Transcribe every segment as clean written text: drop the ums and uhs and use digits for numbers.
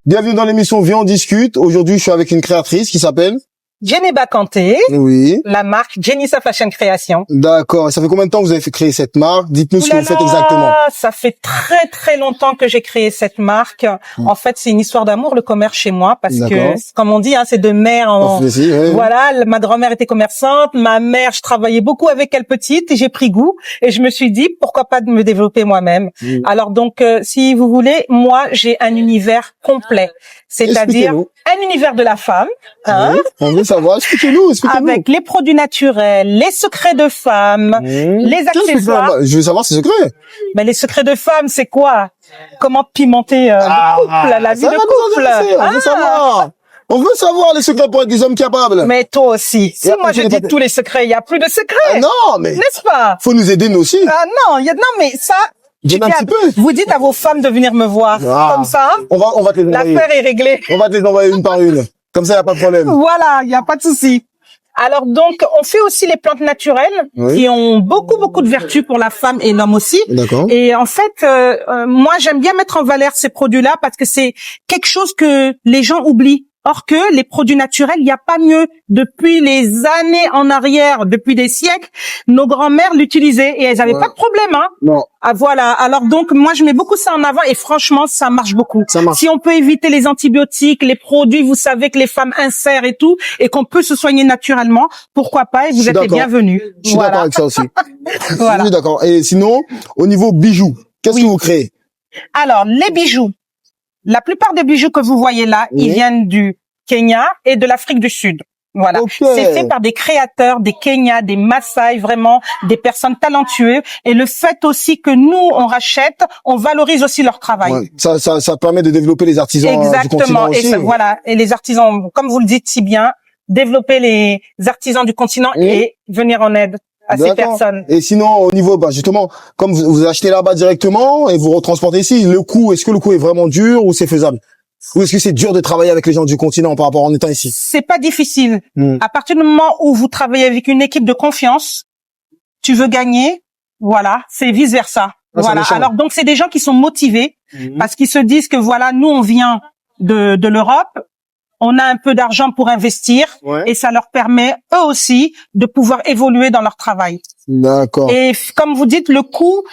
Bienvenue dans l'émission Viens on discute. Aujourd'hui, je suis avec une créatrice qui s'appelle Djeneba Kanté, Oui. la marque Djenissa Fashion Création. D'accord. Et ça fait combien de temps que vous avez fait créer cette marque? Dites-nous ce que vous faites exactement. Ça fait très très longtemps que j'ai créé cette marque. En fait, c'est une histoire d'amour le commerce chez moi parce que, comme on dit, hein, c'est de mère en... Voilà, ma grand-mère était commerçante, ma mère, je travaillais beaucoup avec elle petite et j'ai pris goût et je me suis dit pourquoi pas de me développer moi-même. Alors donc, si vous voulez, moi j'ai un univers complet, c'est-à-dire un univers de la femme. Hein, on veut savoir, expliquez-nous. Avec les produits naturels, les secrets de femmes, les accessoires. Je veux savoir ces secrets. Mais les secrets de femmes, c'est quoi? Comment pimenter le couple, la vie de couple? On veut savoir. On veut savoir les secrets pour être des hommes capables. Mais toi aussi. Si moi je dis tous les secrets, il y a plus de secrets. Ah non, mais n'est-ce pas? Faut nous aider nous aussi. Ah non, non mais ça. Vous dites à vos femmes de venir me voir. Comme ça. On va te les envoyer. L'affaire est réglée. On va te les envoyer une par une. Comme ça, il n'y a pas de problème. Voilà, il n'y a pas de souci. Alors donc, on fait aussi les plantes naturelles qui ont beaucoup de vertus pour la femme et l'homme aussi. D'accord. Et en fait, moi, j'aime bien mettre en valeur ces produits-là parce que c'est quelque chose que les gens oublient. Or que les produits naturels, il n'y a pas mieux. Depuis les années en arrière, depuis des siècles, nos grands-mères l'utilisaient et elles n'avaient pas de problème. Hein. Non. Ah, voilà. Alors donc, moi, je mets beaucoup ça en avant et franchement, ça marche beaucoup. Ça marche. Si on peut éviter les antibiotiques, les produits, vous savez que les femmes insèrent et tout, et qu'on peut se soigner naturellement, pourquoi pas? Et vous êtes les bienvenus. Je suis d'accord avec ça aussi. Voilà. Je suis d'accord. Et sinon, au niveau bijoux, qu'est-ce que vous créez? Alors, les bijoux. La plupart des bijoux que vous voyez là, ils viennent du Kenya et de l'Afrique du Sud. Voilà. C'est fait par des créateurs, des Kenyans, des Maasai, vraiment des personnes talentueuses. Et le fait aussi que nous, on rachète, on valorise aussi leur travail. Ouais. Ça permet de développer les artisans du continent aussi. Exactement. Voilà. Et les artisans, comme vous le dites si bien, développer les artisans du continent et venir en aide à ces personnes. Et sinon, au niveau, justement, comme vous achetez là-bas directement et vous retransportez ici, le coût, est-ce que le coût est vraiment dur ou c'est faisable? Ou est-ce que c'est dur de travailler avec les gens du continent par rapport en étant ici? C'est pas difficile. À partir du moment où vous travaillez avec une équipe de confiance, tu veux gagner, voilà, c'est vice versa. Voilà. Alors donc c'est des gens qui sont motivés parce qu'ils se disent que voilà, nous on vient de l'Europe. On a un peu d'argent pour investir et ça leur permet eux aussi de pouvoir évoluer dans leur travail. D'accord. Et comme vous dites, le coût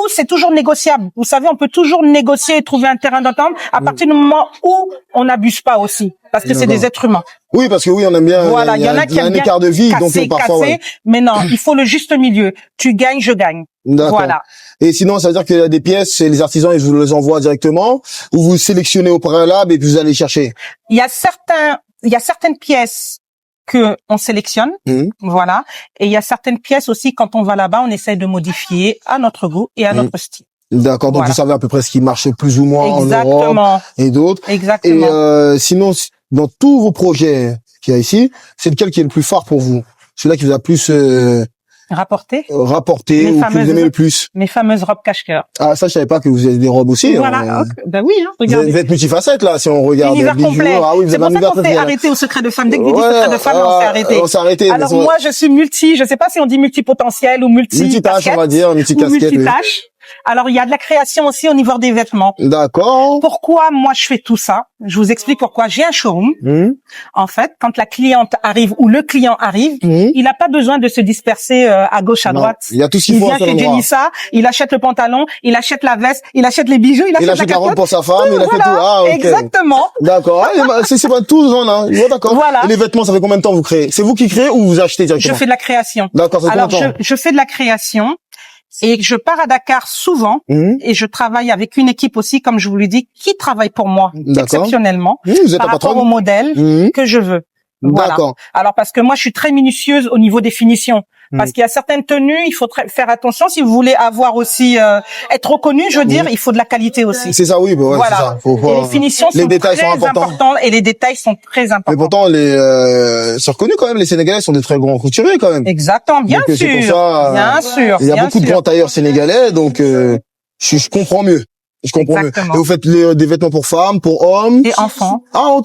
c'est toujours négociable. Vous savez, on peut toujours négocier et trouver un terrain d'entente à partir du moment où on n'abuse pas aussi, parce que c'est des êtres humains. Oui, parce que on aime bien. Voilà, il y en a qui aiment bien écart de vie, casser, donc parfois. Mais non, il faut le juste milieu. Tu gagnes, je gagne. Voilà. Et sinon, ça veut dire qu'il y a des pièces, les artisans, ils vous les envoient directement, ou vous sélectionnez au préalable et puis vous allez chercher. Il y a certaines pièces que on sélectionne, voilà. Et il y a certaines pièces aussi, quand on va là-bas, on essaie de modifier à notre goût et à notre style. D'accord, donc vous savez à peu près ce qui marche plus ou moins en Europe et d'autres. Exactement. Et sinon, dans tous vos projets qu'il y a ici, c'est lequel qui est le plus fort pour vous? Celui-là qui vous a plus rapporté ou que vous aimez le plus? Mes fameuses robes cache-cœur. Ah, ça, je savais pas que vous avez des robes aussi. Voilà. Ben oui, hein, regardez. Vous êtes multifacette, là, si on regarde. Univers bijoux. complet. Ah oui, vous c'est avez pour ça qu'on s'est arrêté au secret de femme. Dès que vous dites secret de femme, on s'est arrêté. On s'est arrêté. Alors moi, je suis je sais pas si on dit multipotentiel ou multitâche, on va dire, multicasquette. Multitâche. Alors, il y a de la création aussi au niveau des vêtements. D'accord. Pourquoi moi je fais tout ça? Je vous explique pourquoi. J'ai un showroom. En fait, quand la cliente arrive ou le client arrive, il n'a pas besoin de se disperser à gauche, à droite. Il y a tout ce qu'il faut. Il vient chez Djenissa, il achète le pantalon, il achète la veste, il achète les bijoux, il achète la robe pour sa femme, il a fait tout. Ah, ok. Exactement. D'accord. C'est pas tout, hein. D'accord. Voilà. Et les vêtements, ça fait combien de temps vous créez? C'est vous qui créez ou vous achetez directement? Je fais de la création. D'accord, c'est Alors, je fais de la création. Et je pars à Dakar souvent et je travaille avec une équipe aussi, comme je vous l'ai dit, qui travaille pour moi exceptionnellement par rapport au modèle que je veux. Voilà. Alors parce que moi je suis très minutieuse au niveau des finitions. Parce qu'il y a certaines tenues, il faut faire attention. Si vous voulez avoir aussi être reconnu, je veux dire, il faut de la qualité aussi. C'est ça, oui. Voilà. C'est ça. Et les finitions sont très importantes et les détails sont très importants. Mais pourtant, c'est reconnu quand même. Les Sénégalais sont des très grands couturiers quand même. Exactement, bien sûr. C'est pour ça, bien sûr. Il y a beaucoup de grands tailleurs sénégalais, donc je comprends mieux. Je comprends mieux. Et vous faites des vêtements pour femmes, pour hommes et enfants. Ah, en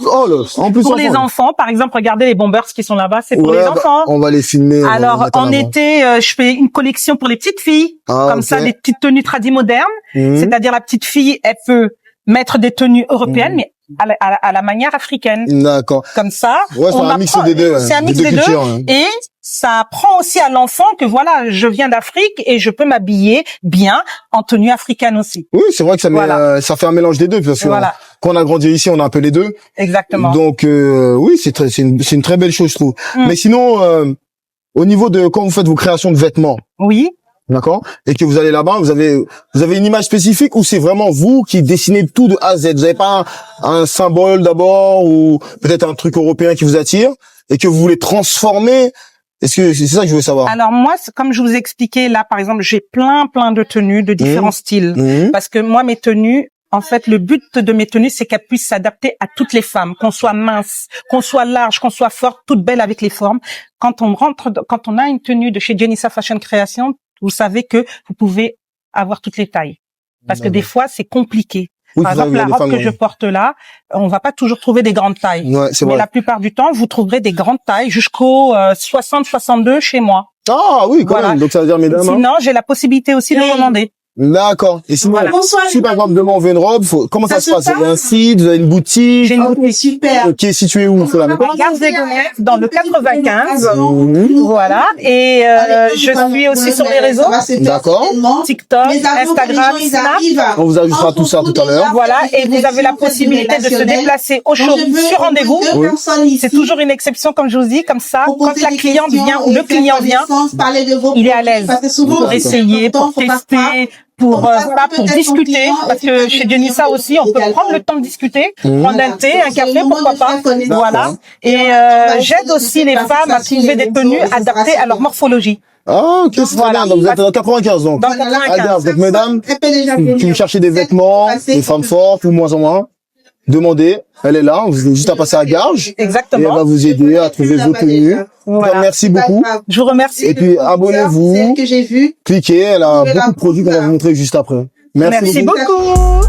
plus pour les enfants, par exemple, regardez les bombers qui sont là-bas, c'est pour les enfants. On va les filmer. Alors en été, je fais une collection pour les petites filles, comme ça, des petites tenues tradis modernes. C'est-à-dire la petite fille, elle peut mettre des tenues européennes, mais à la manière africaine. D'accord. Comme ça, ouais, c'est un mix des deux. C'est un mix des deux. Et ça apprend aussi à l'enfant que voilà, je viens d'Afrique et je peux m'habiller bien en tenue africaine aussi. Oui, c'est vrai que ça fait un mélange des deux parce que quand on a grandi ici, on a un peu les deux. Exactement. Donc oui, c'est une très belle chose, je trouve. Mais sinon, au niveau de quand vous faites vos créations de vêtements. Oui. D'accord. Et que vous allez là-bas, vous avez une image spécifique ou c'est vraiment vous qui dessinez tout de A à Z. Vous n'avez pas un symbole d'abord ou peut-être un truc européen qui vous attire et que vous voulez transformer. Est-ce que c'est ça que je veux savoir? Alors moi, comme je vous ai expliqué là, par exemple, j'ai plein de tenues de différents styles parce que moi mes tenues, en fait, le but de mes tenues, c'est qu'elles puissent s'adapter à toutes les femmes, qu'on soit mince, qu'on soit large, qu'on soit forte, toute belle avec les formes. Quand on a une tenue de chez Jenissa Fashion Création, vous savez que vous pouvez avoir toutes les tailles. Parce que des fois, c'est compliqué. Oui, par exemple, la robe que je porte là, on va pas toujours trouver des grandes tailles. Ouais, c'est mais vrai. la plupart du temps, vous trouverez des grandes tailles jusqu'au 60-62 chez moi. Ah oui, quand même. Donc ça veut dire, mesdames. Sinon, j'ai la possibilité aussi de commander. D'accord. Et sinon, si par exemple demain on veut une robe, comment ça se passe? Vous avez un site, vous avez une boutique? J'ai une boutique. Super. Qui est située où? Gare des Gonesse, dans le 95. Voilà. Et je suis aussi sur les réseaux. D'accord. TikTok, Instagram, Snap. On vous ajoutera tout ça tout à l'heure. Voilà. Et vous avez la possibilité de se déplacer au show sur rendez-vous. C'est toujours une exception, comme je vous dis. Comme ça, quand la cliente vient ou le client vient, il est à l'aise pour essayer, pour tester, pour discuter, parce que chez Jenissa aussi, on peut prendre le temps de discuter, prendre un thé, un café, pourquoi pas, voilà. Et j'aide aussi les femmes à trouver des tenues adaptées à leur morphologie. Ah, ok, c'est très bien. Donc, vous êtes dans 95, donc. Dans 95. Donc, mesdames, si vous cherchez des vêtements, des femmes fortes, ou moins en moins, demandez. Elle est là. Vous avez juste à passer à Garges. Exactement. Et elle va vous aider à trouver vos tenues. Voilà. Merci beaucoup. Je vous remercie. Et puis, abonnez-vous. Cliquez. Elle a beaucoup de produits qu'on va vous montrer juste après. Merci beaucoup.